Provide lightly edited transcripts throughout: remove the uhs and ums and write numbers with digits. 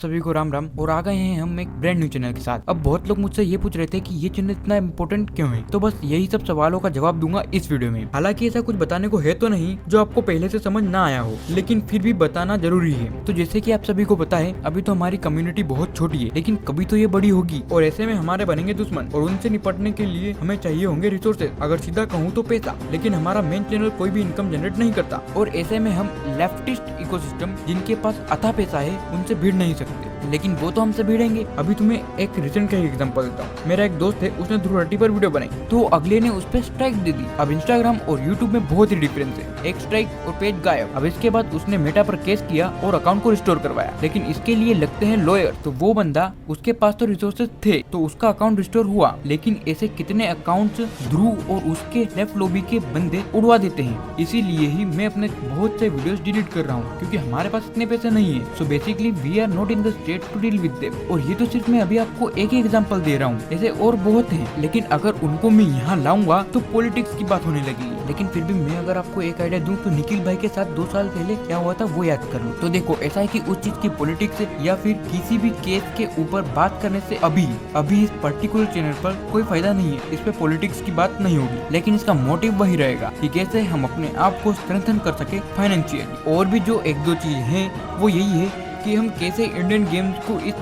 सभी को राम राम। और आ गए हैं हम एक ब्रांड न्यू चैनल के साथ। अब बहुत लोग मुझसे ये पूछ रहे थे कि ये चैनल इतना इम्पोर्टेंट क्यों है, तो बस यही सब सवालों का जवाब दूंगा इस वीडियो में। हालांकि ऐसा कुछ बताने को है तो नहीं जो आपको पहले से समझ ना आया हो, लेकिन फिर भी बताना जरूरी है। तो जैसे कि आप सभी को पता है, अभी तो हमारी कम्युनिटी बहुत छोटी है, लेकिन कभी तो ये बड़ी होगी और ऐसे में हमारे बनेंगे दुश्मन और उनसे निपटने के लिए हमें चाहिए होंगे रिसोर्सेज। अगर सीधा कहूँ तो पैसा। लेकिन हमारा मेन चैनल कोई भी इनकम जनरेट नहीं करता और ऐसे में हम लेफ्टिस्ट इकोसिस्टम जिनके पास अथा पैसा है उनसे भिड़ नहीं सकते, लेकिन वो तो हमसे भिड़ेंगे। अभी तुम्हें एक रिसेंट का एग्जांपल देता हूँ। मेरा एक दोस्त है, उसने ध्रुव पर वीडियो बनाई तो अगले ने उस पर स्ट्राइक दे दी। अब इंस्टाग्राम और यूट्यूब में बहुत ही डिफरेंस है, एक स्ट्राइक और पेज गायब। अब इसके बाद उसने मेटा पर केस किया और अकाउंट को रिस्टोर करवाया, लेकिन इसके लिए लगते हैं लॉयर। तो वो बंदा, उसके पास तो रिसोर्सेज थे तो उसका अकाउंट रिस्टोर हुआ, लेकिन ऐसे कितने अकाउंट्स ध्रुव और उसके लेफ्ट लॉबी के बंदे उड़वा देते हैं। इसीलिए ही मैं अपने बहुत से वीडियोस डिलीट कर रहा हूँ, क्योंकि हमारे पास इतने पैसे नहीं है। So basically we are not in the state to deal with them. और ये तो सिर्फ मैं अभी आपको एक ही एग्जांपल दे रहा हूँ, ऐसे और बहुत हैं, लेकिन अगर उनको मैं यहाँ लाऊंगा तो पॉलिटिक्स की बात होने लगेगी। लेकिन फिर भी मैं अगर आपको एक आइडिया दूं तो निखिल भाई के साथ 2 साल पहले क्या हुआ था वो याद कर लो। तो देखो, ऐसा है कि उस चीज की पॉलिटिक्स या फिर किसी भी केस के ऊपर बात करने से अभी इस पर्टिकुलर चैनल पर कोई फायदा नहीं है। इस पे पॉलिटिक्स की बात नहीं होगी, लेकिन इसका मोटिव वही रहेगा कि कैसे हम अपने आप को स्ट्रेंथन कर सके फाइनेंशियली। और भी जो 1-2 चीज है वो यही है कि हम कैसे इंडियन गेम्स को इस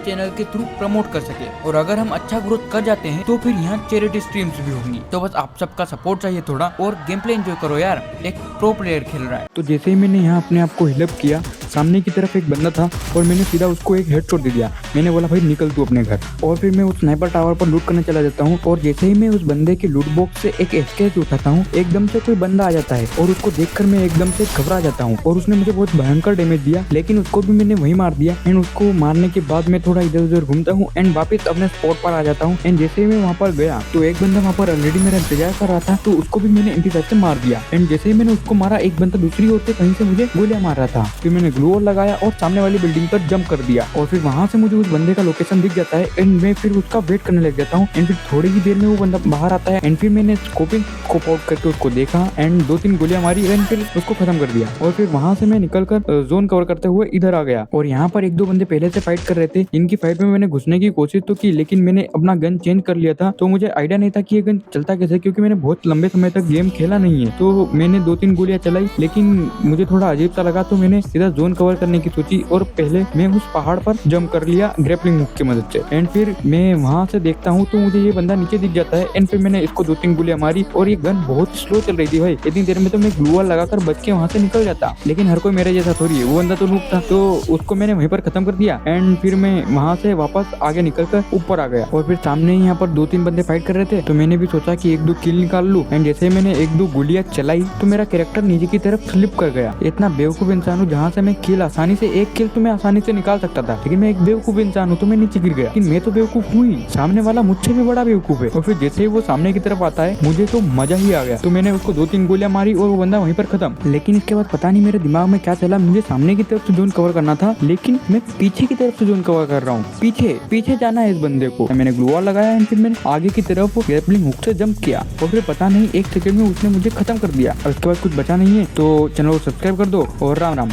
चैनल के थ्रू प्रमोट कर सके। और अगर हम अच्छा ग्रोथ कर जाते हैं तो फिर यहाँ चैरिटी स्ट्रीम्स भी होंगी। तो बस आप सबका सपोर्ट चाहिए थोड़ा, और गेम प्ले एंजॉय करो यार, एक प्रो प्लेयर खेल रहा है। तो जैसे ही मैंने यहाँ अपने आप को हिलअप किया, सामने की तरफ एक बंदा था और मैंने सीधा उसको एक हेडशॉट दे दिया। मैंने बोला भाई निकल तू अपने घर। और फिर मैं उस स्नाइपर टावर पर लूट करने चला जाता हूँ, और जैसे ही मैं उस बंदे के लूट बॉक्स से एक एसकेएस उठाता हूँ, एकदम से कोई बंदा आ जाता है और उसको देखकर मैं एकदम से घबरा जाता हूँ और उसने मुझे बहुत भयंकर डैमेज दिया, लेकिन उसको भी मैंने वही मार दिया। एंड उसको मारने के बाद मैं थोड़ा इधर उधर घूमता हूँ एंड वापस अपने स्पॉट पर आ जाता हूँ। एंड जैसे ही मैं वहाँ पर गया तो एक बंदा वहाँ पर ऑलरेडी मेरा इंतजार कर रहा था, तो उसको भी मैंने इंतजार से मार दिया। एंड जैसे ही मैंने उसको मारा, एक बंदा दूसरी ओर से कहीं से मुझे गोलियां मार रहा था। फिर मैंने ग्लू वॉल लगाया और सामने वाली बिल्डिंग पर जंप कर दिया, और फिर वहां से मुझे उस बंदे का लोकेशन दिख जाता है। एंड मैं फिर उसका वेट करने लग जाता हूँ। एंड फिर थोड़ी ही देर में वो बंदा बाहर आता है। एंड फिर मैंने स्कोप आउट करके उसको देखा एंड 2-3 गोलियां मारी एंड फिर उसको खत्म कर दिया। और फिर वहां से मैं निकलकर जोन कवर करते हुए इधर आ गया। और यहाँ पर 1-2 बंदे पहले से फाइट कर रहे थे। इनकी फाइट में मैंने घुसने की कोशिश तो की, लेकिन मैंने अपना गन चेंज कर लिया था, तो मुझे आइडिया नहीं था कि ये गन चलता कैसे, क्योंकि मैंने बहुत लंबे समय तक गेम खेला नहीं है। तो मैंने 2-3 गोलियां चलाई, लेकिन मुझे थोड़ा अजीब सा लगा, तो मैंने सीधा जोन कवर करने की सोची और पहले मैं उस पहाड़ पर जंप कर लिया ग्रैपलिंग हुक की मदद से। एंड फिर मैं वहां से देखता हूँ तो मुझे ये बंदा नीचे दिख जाता है। एंड फिर मैंने इसको 2-3 गोलियां मारी, और ये गन बहुत स्लो चल रही थी भाई। इतनी देर में तो मैं ग्लू वॉल लगाकर बच के वहां से निकल जाता, लेकिन हर कोई मेरे जैसा थोड़ी है। वो बंदा तो नूब था, तो उसको मैंने वहीं पर खत्म कर दिया। एंड फिर मैं वहां से वापस आगे निकलकर ऊपर आ गया, और फिर सामने यहाँ पर 2-3 बंदे फाइट कर रहे थे, तो मैंने भी सोचा कि 1-2 किल निकाल लूं। एंड जैसे मैंने 1-2 गोलियां चलाई तो मेरा कैरेक्टर नीचे की तरफ स्लिप कर गया। इतना बेवकूफ इंसान हूँ, जहाँ से मैं किल आसानी से, एक किल तो मैं आसानी से निकाल सकता था, लेकिन मैं एक बेवकूफ इंसान हूँ तो मैं नीचे गिर गया। लेकिन मैं तो बेवकूफ हुई, सामने वाला मुझसे भी बड़ा बेवकूफ है। और फिर जैसे ही वो सामने की तरफ आता है, मुझे तो मजा ही आ गया। तो मैंने उसको 2-3 गोलियां मारी और वो बंदा वहीं पर खत्म। लेकिन इसके बाद पता नहीं मेरे दिमाग में क्या चला, मुझे सामने की तरफ से जोन कवर करना था, लेकिन मैं पीछे की तरफ से जोन कवर कर रहा हूँ। पीछे जाना है इस बंदे को। मैंने ग्लू वॉल लगाया एंड फिर मैंने आगे की तरफ ग्रैपलिंग हुक से जंप किया, और फिर पता नहीं 1 सेकंड में उसने मुझे खत्म कर दिया। अब इसके बाद कुछ बचा नहीं है, तो चैनल को सब्सक्राइब कर दो और राम राम।